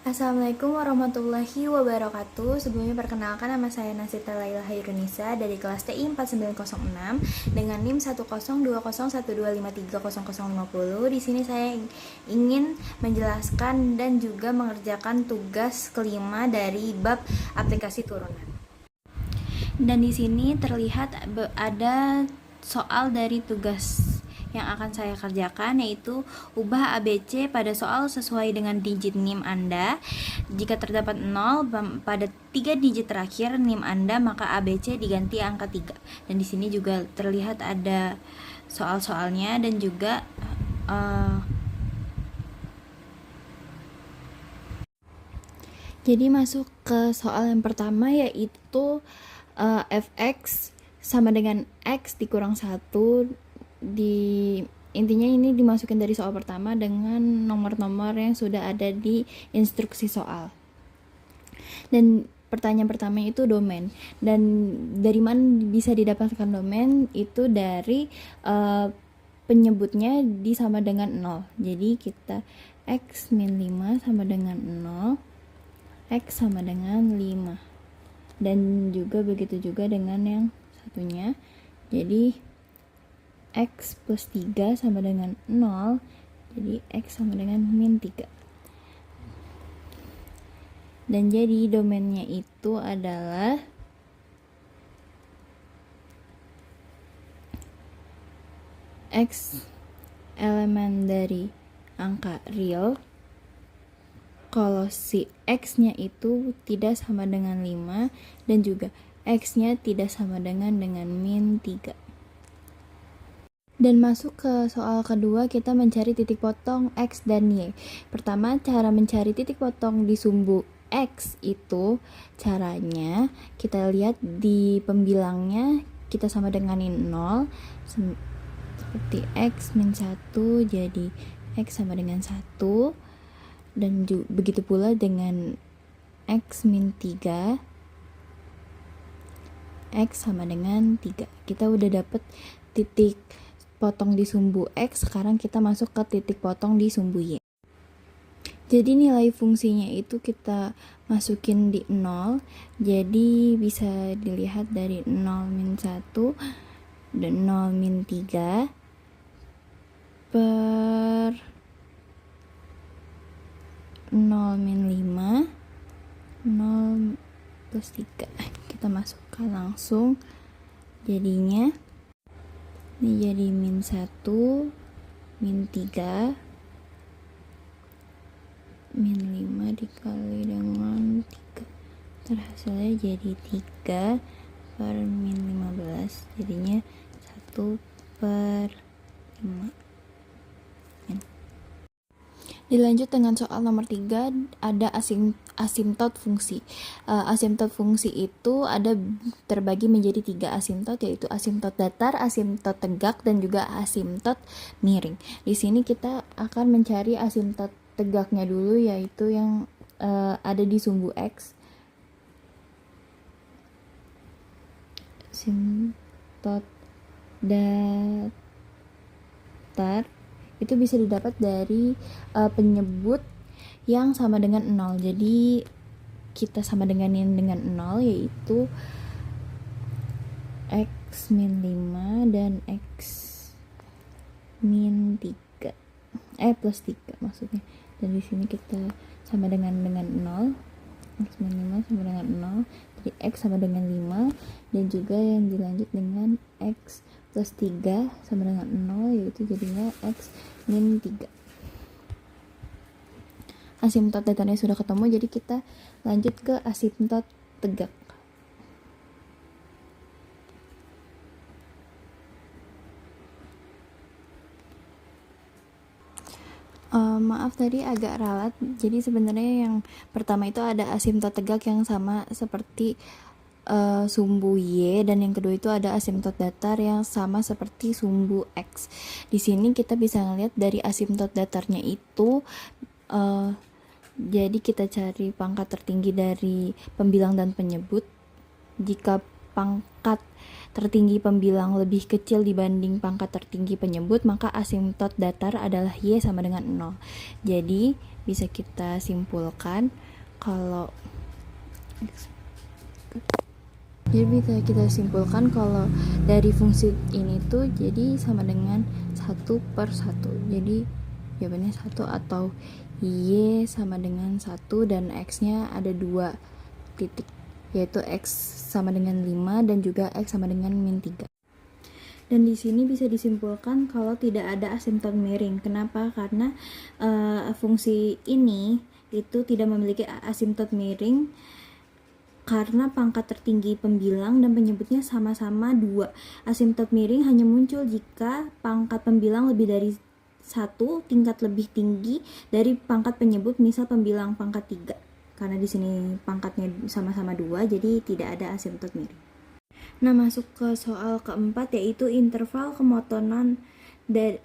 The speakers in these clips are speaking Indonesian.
Assalamualaikum warahmatullahi wabarakatuh. Sebelumnya perkenalkan, nama saya Nasita Laila Hairunisa dari kelas TI 4906 dengan NIM 1020125300050. Di sini saya ingin menjelaskan dan juga mengerjakan tugas kelima dari bab aplikasi turunan. Dan di sini terlihat ada soal dari tugas yang akan saya kerjakan, yaitu ubah ABC pada soal sesuai dengan digit NIM Anda. Jika terdapat 0 pada 3 digit terakhir NIM Anda, maka ABC diganti angka 3. Dan di sini juga terlihat ada soal-soalnya dan juga jadi masuk ke soal yang pertama, yaitu fx sama dengan x dikurang 1. Intinya ini dimasukin dari soal pertama dengan nomor-nomor yang sudah ada di instruksi soal. Dan pertanyaan pertama itu domain, dan dari mana bisa didapatkan domain itu dari penyebutnya sama dengan 0. Jadi kita x min 5 sama dengan 0, x sama dengan 5, dan juga begitu juga dengan yang satunya. Jadi x plus 3 sama dengan 0, jadi x sama dengan min 3. Dan jadi domainnya itu adalah x elemen dari angka real kalau si x-nya itu tidak sama dengan 5 dan juga x-nya tidak sama dengan min 3. Dan masuk ke soal kedua, kita mencari titik potong x dan y. Pertama, cara mencari titik potong di sumbu x itu caranya kita lihat di pembilangnya, kita sama denganin 0 seperti x min 1, jadi x sama dengan 1, dan begitu pula dengan x min 3, x sama dengan 3. Kita udah dapet titik potong di sumbu x, sekarang kita masuk ke titik potong di sumbu y. Jadi nilai fungsinya itu kita masukin di 0, jadi bisa dilihat dari 0 min 1 dan 0 min 3 per 0 min 5, 0 plus 3. Kita masukkan langsung, jadinya ini jadi min 1, min 3, min 5 dikali dengan 3. Terhasilnya jadi 3 per min 15, jadinya 1 per 5. Dilanjut dengan soal nomor 3, ada asimtot fungsi. Asimtot fungsi itu ada terbagi menjadi 3 asimtot, yaitu asimtot datar, asimtot tegak, dan juga asimtot miring. Di sini kita akan mencari asimtot tegaknya dulu, yaitu yang ada di sumbu x. Asimtot datar itu bisa didapat dari penyebut yang sama dengan 0. Jadi kita sama denganin dengan 0, yaitu x min 5 dan x min 3 plus 3 maksudnya. Dan di sini kita sama dengan 0, x min 5 sama dengan 0, jadi x sama dengan 5, dan juga yang dilanjut dengan x plus 3 sama dengan 0, yaitu jadinya x min 3. Asimtot datarnya sudah ketemu, jadi kita lanjut ke asimtot tegak. Maaf tadi agak ralat, jadi sebenarnya yang pertama itu ada asimtot tegak yang sama seperti sumbu y, dan yang kedua itu ada asimtot datar yang sama seperti sumbu x. Di sini kita bisa ngelihat dari asimtot datarnya itu, jadi kita cari pangkat tertinggi dari pembilang dan penyebut. Jika pangkat tertinggi pembilang lebih kecil dibanding pangkat tertinggi penyebut, maka asimtot datar adalah Y sama dengan 0. Jadi bisa kita simpulkan kalau dari fungsi ini tuh jadi sama dengan 1/1. Jadi jawabannya 1 atau Y sama dengan 1 dan X-nya ada 2 titik, yaitu X sama dengan 5 dan juga X sama dengan min 3. Dan di sini bisa disimpulkan kalau tidak ada asimtot miring. Kenapa? Karena fungsi ini itu tidak memiliki asimtot miring karena pangkat tertinggi pembilang dan penyebutnya sama-sama 2. Asimtot miring hanya muncul jika pangkat pembilang lebih dari 1 tingkat lebih tinggi dari pangkat penyebut, misal pembilang pangkat 3. Karena di sini pangkatnya sama-sama 2, jadi tidak ada asimtot miring. Nah, masuk ke soal keempat, yaitu interval kemotonan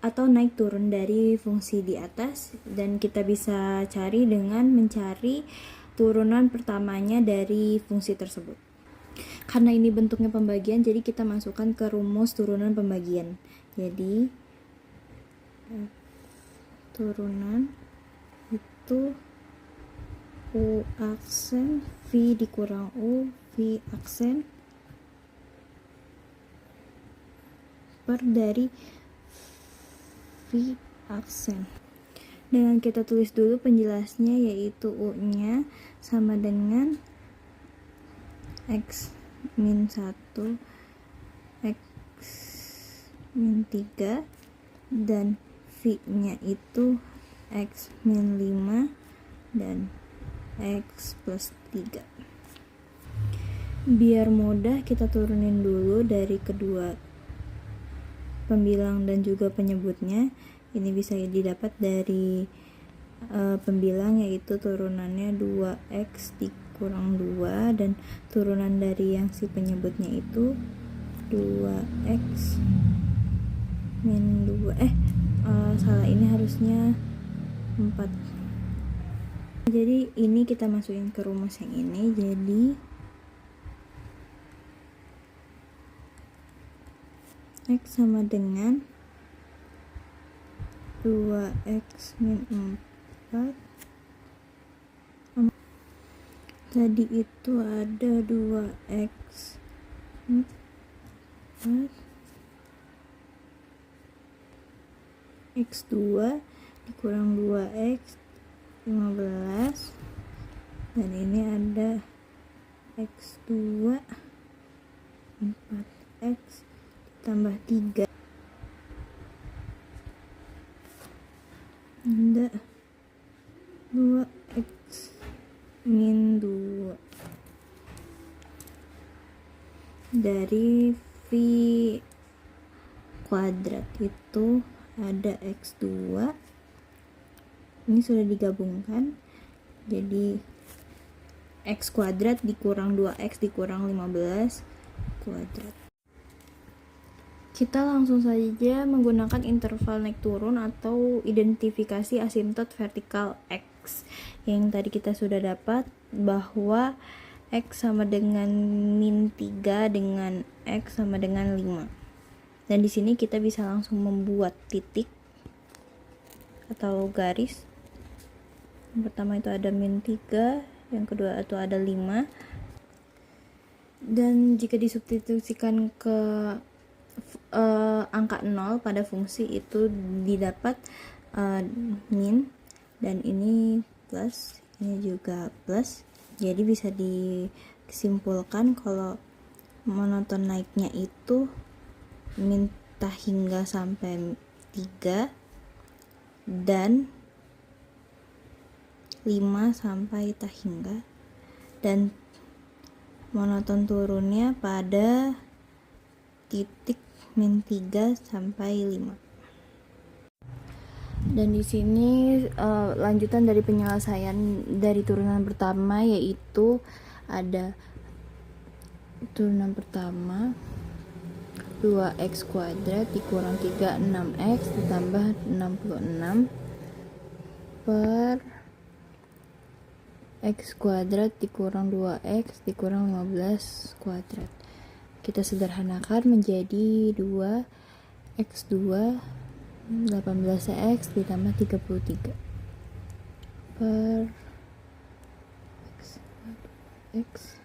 atau naik turun dari fungsi di atas, dan kita bisa cari dengan mencari turunan pertamanya dari fungsi tersebut. Karena ini bentuknya pembagian, jadi kita masukkan ke rumus turunan pembagian. Jadi turunan itu U aksen V dikurang U V aksen per dari V aksen. Dengan kita tulis dulu penjelasnya, yaitu U-nya sama dengan X min 1 X min 3 dan V-nya itu X min 5 dan X plus 3. Biar mudah, kita turunin dulu dari kedua pembilang dan juga penyebutnya. Ini bisa didapat dari pembilang, yaitu turunannya 2x dikurang 2, dan turunan dari yang si penyebutnya itu 2x min 2 salah, ini harusnya 4. Jadi ini kita masukin ke rumus yang ini. Jadi X sama dengan 2x min 4. Tadi itu ada 2x 4 x2 dikurang 2x 15, dan ini ada x2 4x tambah 3 ada 2x min 2. Dari V kuadrat itu ada x2, ini sudah digabungkan, jadi x kuadrat dikurang 2x dikurang 15 kuadrat. Kita langsung saja menggunakan interval naik turun atau identifikasi asimtot vertikal X, yang tadi kita sudah dapat bahwa X sama dengan min 3 dengan X sama dengan 5. Dan di sini kita bisa langsung membuat titik atau garis. Yang pertama itu ada min 3, yang kedua itu ada 5. Dan jika disubstitusikan ke angka 0 pada fungsi itu didapat min, dan ini plus, ini juga plus. Jadi bisa disimpulkan kalau monoton naiknya itu min hingga sampai 3 dan 5 sampai hingga, dan monoton turunnya pada titik min 3 sampai 5. Dan di sini lanjutan dari penyelesaian dari turunan pertama, yaitu ada turunan pertama 2x kuadrat dikurang 3 6x ditambah 66 per x kuadrat dikurang 2x dikurang 15 kuadrat. kita sederhanakan menjadi 2x2 18x ditambah 33 per x.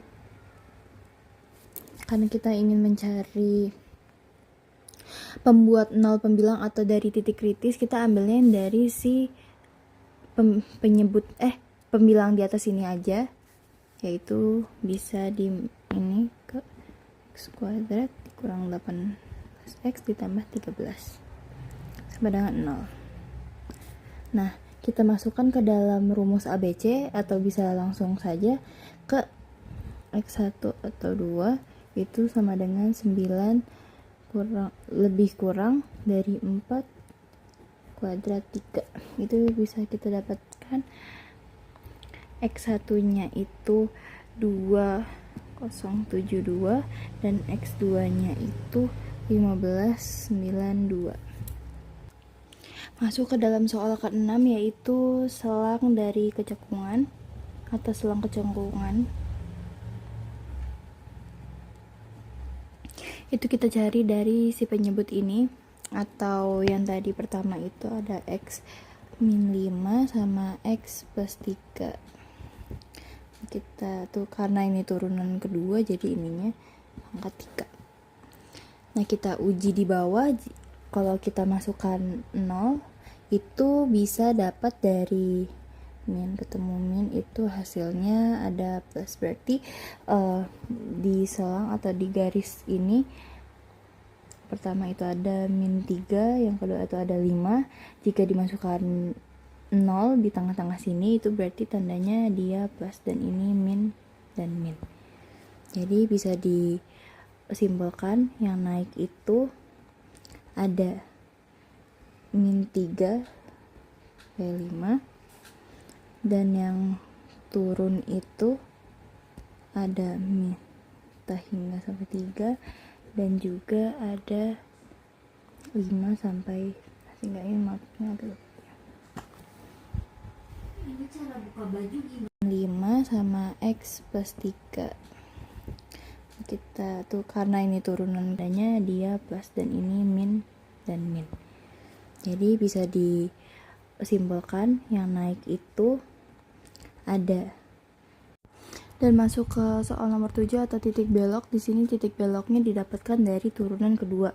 Karena kita ingin mencari pembuat nol pembilang atau dari titik kritis, kita ambilnya dari si pembilang di atas ini aja, yaitu bisa di ini ke x kuadrat kurang 18x ditambah 13 sama dengan 0. Nah, kita masukkan ke dalam rumus ABC atau bisa langsung saja ke x1 atau 2 itu sama dengan 9 lebih kurang dari 4 kuadrat 3. Itu bisa kita dapatkan x1 nya itu 2072 dan x2 nya itu 1592. Masuk ke dalam soal ke-6, yaitu selang dari kecekungan atau selang kecengkungan. Itu kita cari dari si penyebut ini, atau yang tadi pertama itu ada x min 5 sama x plus 3. Kita tuh karena ini turunan kedua jadi ininya angka 3. Nah, kita uji di bawah. Kalau kita masukkan 0 itu bisa dapat dari min ketemu min itu hasilnya ada plus, berarti di selang atau di garis ini pertama itu ada min 3, yang kedua itu ada 5. Jika dimasukkan 0 di tengah-tengah sini itu berarti tandanya dia plus, dan ini min dan min. Jadi bisa disimpulkan yang naik itu ada min 3 P5 dan yang turun itu ada min hingga sampai 3 dan juga ada 5 sampai sehingga ini maksudnya agak ini cara buka baju gimana? 5 sama x plus 3. Kita tuh karena ini turunan adanya dia plus dan ini min dan min. Jadi bisa disimpulkan yang naik itu ada. Dan masuk ke soal nomor 7 atau titik belok. Di sini titik beloknya didapatkan dari turunan kedua,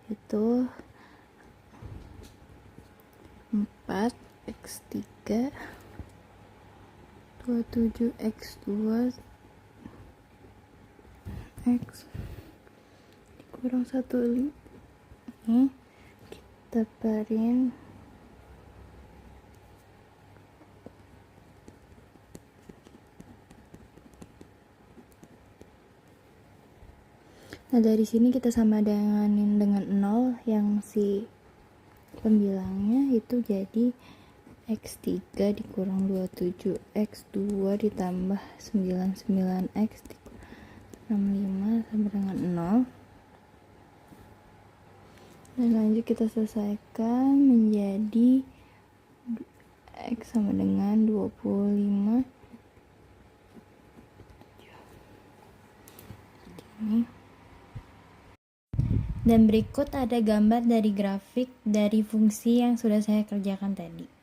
yaitu 4x3 27x2 x kurang 1 ini kita parin Nah, dari sini kita sama dengan 0 yang si pembilangnya itu jadi x3 dikurang 27 x2 ditambah 99x dikurang 65 sama dengan 0. Dan lanjut kita selesaikan menjadi x sama dengan 25 ini. Dan berikut ada gambar dari grafik dari fungsi yang sudah saya kerjakan tadi.